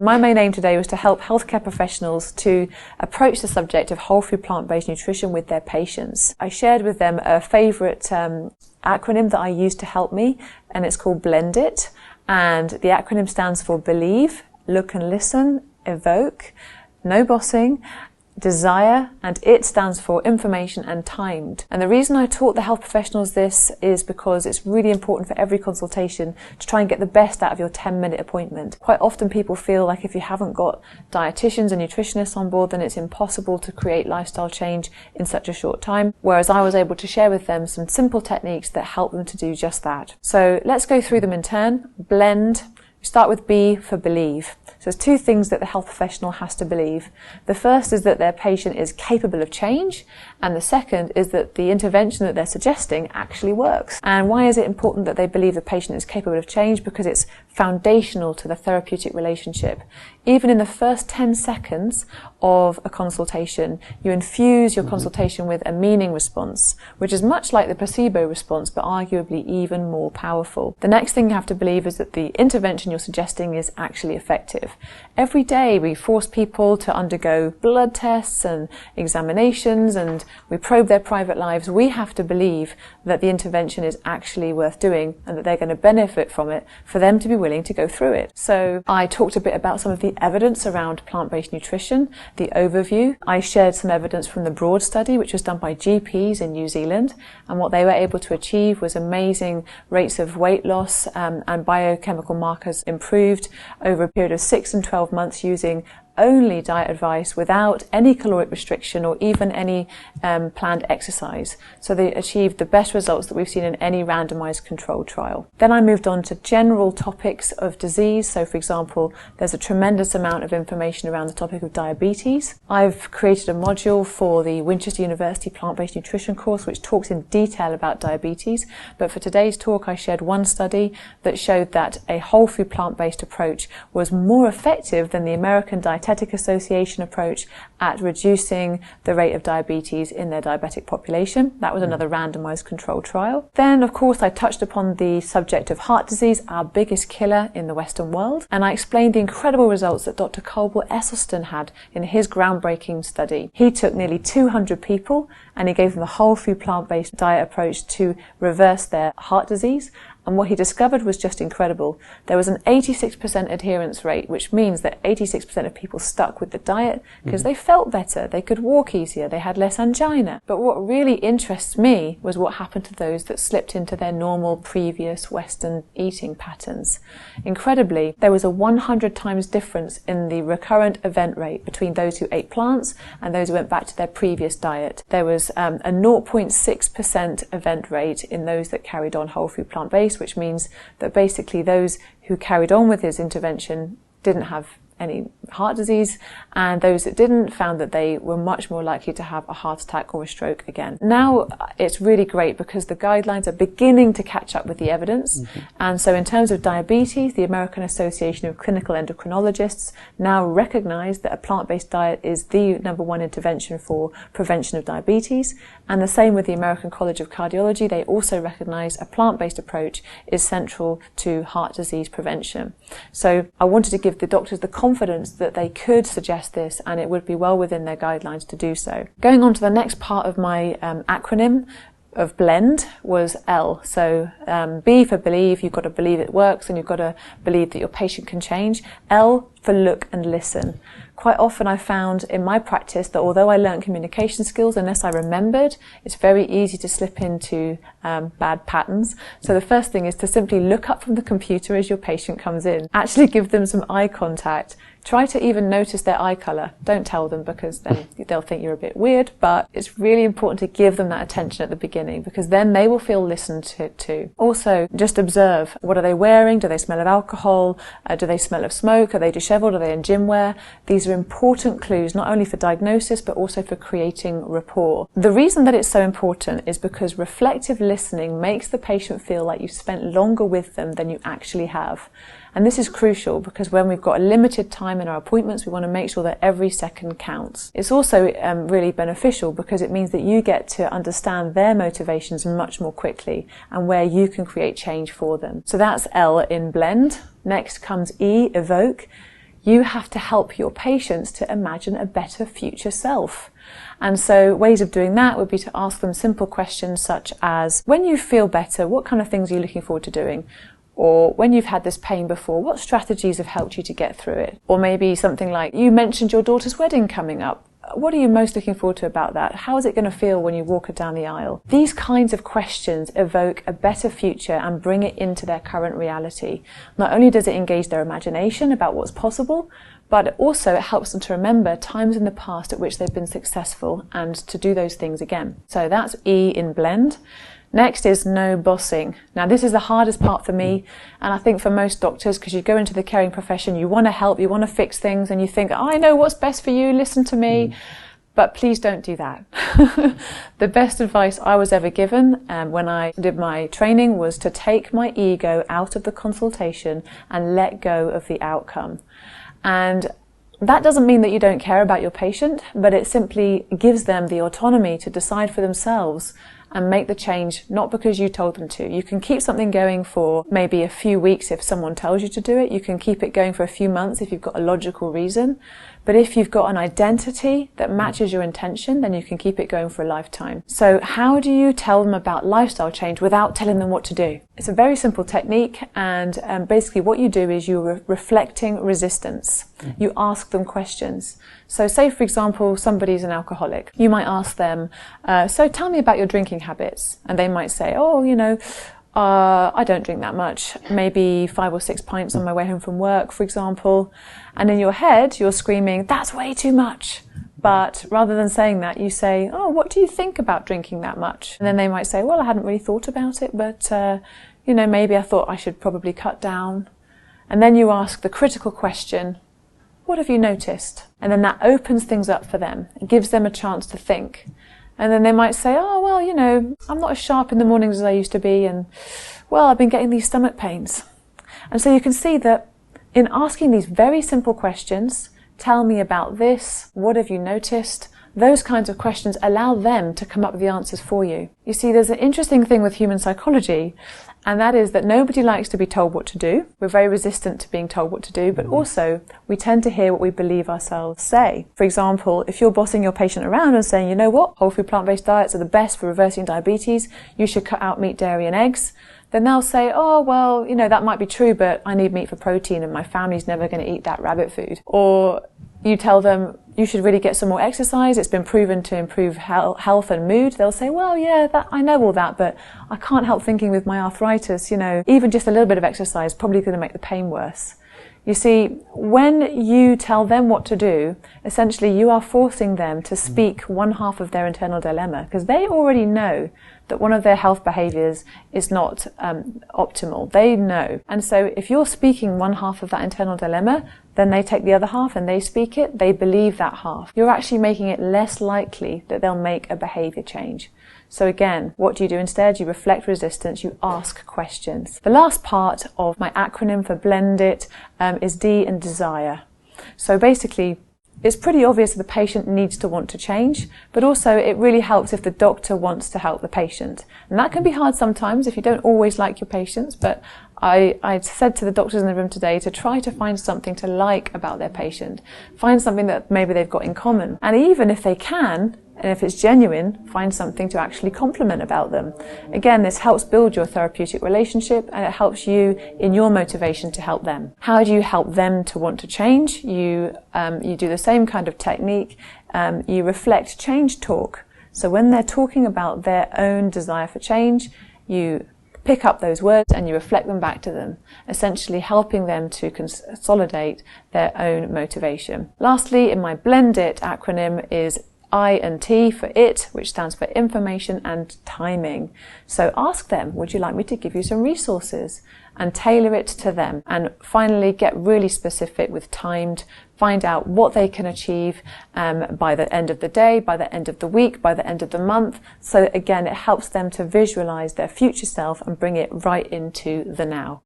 My main aim today was to help healthcare professionals to approach the subject of whole food plant-based nutrition with their patients. I shared with them a favourite acronym that I use to help me, and it's called BLEND IT. And the acronym stands for believe, look and listen, evoke, no bossing, desire, and it stands for information and timed. And the reason I taught the health professionals this is because it's really important for every consultation to try and get the best out of your 10-minute appointment. Quite often people feel like if you haven't got dietitians and nutritionists on board, then it's impossible to create lifestyle change in such a short time, whereas I was able to share with them some simple techniques that help them to do just that. So let's go through them in turn. Blend. We start with B for believe. So there's two things that the health professional has to believe. The first is that their patient is capable of change, and the second is that the intervention that they're suggesting actually works. And why is it important that they believe the patient is capable of change? Because it's foundational to the therapeutic relationship. Even in the first 10 seconds of a consultation, you infuse your consultation with a meaning response, which is much like the placebo response, but arguably even more powerful. The next thing you have to believe is that the intervention you're suggesting is actually effective. Every day we force people to undergo blood tests and examinations, and we probe their private lives. We have to believe that the intervention is actually worth doing and that they're going to benefit from it for them to be willing to go through it. So I talked a bit about some of the evidence around plant-based nutrition, the overview. I shared some evidence from the Broad study, which was done by GPs in New Zealand, and what they were able to achieve was amazing rates of weight loss and biochemical markers improved over a period of 6 and 12 months using only diet advice without any caloric restriction or even any planned exercise. So they achieved the best results that we've seen in any randomized controlled trial. Then I moved on to general topics of disease. So for example, there's a tremendous amount of information around the topic of diabetes. I've created a module for the Winchester University Plant-Based Nutrition course which talks in detail about diabetes. But for today's talk, I shared one study that showed that a whole food plant-based approach was more effective than the American Dietetic Association approach at reducing the rate of diabetes in their diabetic population. That was another randomized controlled trial. Then, of course, I touched upon the subject of heart disease, our biggest killer in the Western world, and I explained the incredible results that Dr. Colbert Esselstyn had in his groundbreaking study. He took nearly 200 people and he gave them the whole food plant-based diet approach to reverse their heart disease. And what he discovered was just incredible. There was an 86% adherence rate, which means that 86% of people stuck with the diet because they felt better, they could walk easier, they had less angina. But what really interests me was what happened to those that slipped into their normal previous Western eating patterns. Incredibly, there was a 100 times difference in the recurrent event rate between those who ate plants and those who went back to their previous diet. There was a 0.6% event rate in those that carried on whole food plant-based, which means that basically those who carried on with his intervention didn't have any heart disease, and those that didn't found that they were much more likely to have a heart attack or a stroke again. Now it's really great because the guidelines are beginning to catch up with the evidence, and so in terms of diabetes, the American Association of Clinical Endocrinologists now recognize that a plant-based diet is the #1 intervention for prevention of diabetes, and the same with the American College of Cardiology. They also recognize a plant-based approach is central to heart disease prevention. So I wanted to give the doctors the confidence that they could suggest this and it would be well within their guidelines to do so. Going on to the next part of my acronym of blend was L. So B for believe, you've got to believe it works and you've got to believe that your patient can change. L for look and listen. Quite often I found in my practice that although I learned communication skills, unless I remembered, it's very easy to slip into bad patterns. So the first thing is to simply look up from the computer as your patient comes in. Actually give them some eye contact. Try to even notice their eye colour. Don't tell them because then they'll think you're a bit weird, but it's really important to give them that attention at the beginning because then they will feel listened to. Also, just observe. What are they wearing? Do they smell of alcohol? Do they smell of smoke? Are they dishevelled? Are they in gym wear? These are important clues, not only for diagnosis, but also for creating rapport. The reason that it's so important is because reflective listening makes the patient feel like you've spent longer with them than you actually have. And this is crucial because when we've got a limited time in our appointments, we want to make sure that every second counts. It's also really beneficial because it means that you get to understand their motivations much more quickly and where you can create change for them. So that's L in blend. Next comes E, evoke. you have to help your patients to imagine a better future self. And so ways of doing that would be to ask them simple questions such as, when you feel better, what kind of things are you looking forward to doing? Or when you've had this pain before, what strategies have helped you to get through it? Or maybe something like, you mentioned your daughter's wedding coming up. What are you most looking forward to about that? How is it going to feel when you walk her down the aisle? These kinds of questions evoke a better future and bring it into their current reality. Not only does it engage their imagination about what's possible, but also it helps them to remember times in the past at which they've been successful and to do those things again. So that's E in blend. Next is no bossing. Now this is the hardest part for me, and I think for most doctors, because you go into the caring profession, you want to help, you want to fix things, and you think, I know what's best for you, listen to me. But please don't do that. The best advice I was ever given when I did my training was to take my ego out of the consultation and let go of the outcome. And that doesn't mean that you don't care about your patient, but it simply gives them the autonomy to decide for themselves and make the change, not because you told them to. You can keep something going for maybe a few weeks if someone tells you to do it. You can keep it going for a few months if you've got a logical reason. But if you've got an identity that matches your intention, then you can keep it going for a lifetime. So how do you tell them about lifestyle change without telling them what to do? It's a very simple technique, and basically what you do is you're reflecting resistance. You ask them questions. So say, for example, somebody's an alcoholic. You might ask them, so tell me about your drinking habits. And they might say, I don't drink that much, maybe 5 or 6 pints on my way home from work, for example. And in your head, you're screaming, that's way too much. But rather than saying that, you say, what do you think about drinking that much? And then they might say, well, I hadn't really thought about it, but, maybe I thought I should probably cut down. And then you ask the critical question, what have you noticed? And then that opens things up for them. It gives them a chance to think. And then they might say, I'm not as sharp in the mornings as I used to be, and, I've been getting these stomach pains. And so you can see that in asking these very simple questions, tell me about this, what have you noticed? Those kinds of questions allow them to come up with the answers for you. You see, there's an interesting thing with human psychology, and that is that nobody likes to be told what to do. We're very resistant to being told what to do, but also we tend to hear what we believe ourselves say. For example, if you're bossing your patient around and saying, you know what, whole food plant-based diets are the best for reversing diabetes, you should cut out meat, dairy and eggs, then they'll say, that might be true, but I need meat for protein and my family's never going to eat that rabbit food. Or you tell them, you should really get some more exercise. It's been proven to improve health and mood. They'll say, I know all that, but I can't help thinking with my arthritis, even just a little bit of exercise probably going to make the pain worse. You see, when you tell them what to do, essentially you are forcing them to speak one half of their internal dilemma, because they already know that one of their health behaviors is not optimal. They know. And so if you're speaking one half of that internal dilemma, then they take the other half and they speak it, they believe that half. You're actually making it less likely that they'll make a behavior change. So again, what do? You instead? You reflect resistance, you ask questions. The last part of my acronym for Blend It is D in desire. So basically, it's pretty obvious that the patient needs to want to change, but also it really helps if the doctor wants to help the patient. And that can be hard sometimes if you don't always like your patients, but I said to the doctors in the room today to try to find something to like about their patient. Find something that maybe they've got in common. And even if they can, and if it's genuine, find something to actually compliment about them. Again, this helps build your therapeutic relationship, and it helps you in your motivation to help them. How do you help them to want to change? You do the same kind of technique. You reflect change talk. So when they're talking about their own desire for change, you pick up those words and you reflect them back to them, essentially helping them to consolidate their own motivation. Lastly, in my Blend It acronym is I and T for IT, which stands for information and timing. So ask them, would you like me to give you some resources? And tailor it to them. And finally, get really specific with timed. Find out what they can achieve by the end of the day, by the end of the week, by the end of the month. So again, it helps them to visualize their future self and bring it right into the now.